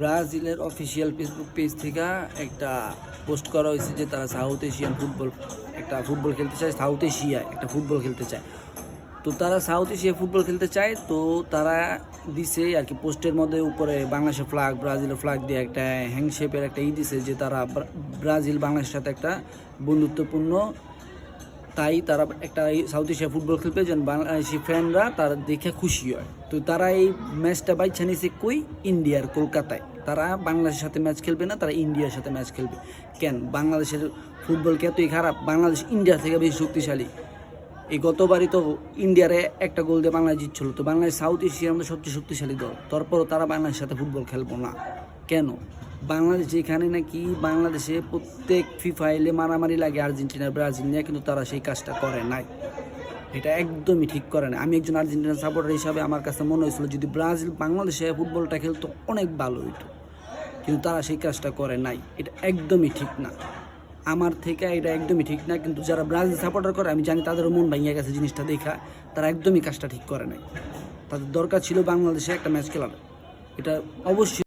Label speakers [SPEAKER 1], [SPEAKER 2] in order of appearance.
[SPEAKER 1] ব্রাজিলের official Facebook page থেকে একটা পোস্ট করা হয়েছে যে তারা সাউথ এশিয়ান ফুটবল খেলতে চায়, সাউথ এশিয়ায় একটা ফুটবল খেলতে চায়। তো তারা সাউথ এশিয়া ফুটবল খেলতে চায়, তো তারা দিছে আর কি পোস্টের মধ্যে উপরে বাংলাদেশের ফ্ল্যাগ, ব্রাজিলের ফ্ল্যাগ দিয়ে একটা হ্যান্ডশেপের একটা দিছে যে তারা ব্রাজিল বাংলাদেশের সাথে একটা বন্ধুত্বপূর্ণ, তাই তারা একটা সাউথ এশিয়া ফুটবল খেলবে যেন বাংলাদেশি ফ্যানরা তারা দেখে খুশি হয়। তো তারা এই ম্যাচটা বাইছা নিয়েছে কই, ইন্ডিয়ার কলকাতায়। তারা বাংলাদেশের সাথে ম্যাচ খেলবে না, তারা ইন্ডিয়ার সাথে ম্যাচ খেলবে। কেন? বাংলাদেশের ফুটবল কি এতই খারাপ? বাংলাদেশ ইন্ডিয়া থেকে বেশি শক্তিশালী। এই গতবারই তো ইন্ডিয়ারে একটা গোল দিয়ে বাংলাদেশ জিতছিল। তো বাংলাদেশ সাউথ এশিয়ার মধ্যে সবচেয়ে শক্তিশালী দল, তারপরও তারা বাংলাদেশের সাথে ফুটবল খেলবো না কেন? বাংলাদেশ যেখানে নাকি বাংলাদেশে প্রত্যেক ফিফা এলে মারামারি লাগে আর্জেন্টিনা ব্রাজিল নিয়ে, কিন্তু তারা সেই কাজটা করে নাই। এটা একদমই ঠিক করে না। আমি একজন আর্জেন্টিনা সাপোর্টার হিসাবে আমার কাছে মনে হয়েছিল যদি ব্রাজিল বাংলাদেশে ফুটবলটা খেলতো অনেক ভালো হইতো, কিন্তু তারা সেই কাজটা করে নাই। এটা একদমই ঠিক না, আমার থেকে এটা একদমই ঠিক না। কিন্তু যারা ব্রাজিল সাপোর্টার করে আমি জানি তাদেরও মন ভাঙিয়ে গেছে জিনিসটা দেখা, তারা একদমই কাজটা ঠিক করে নাই। তাদের দরকার ছিল বাংলাদেশে একটা ম্যাচ খেলার, এটা অবশ্যই।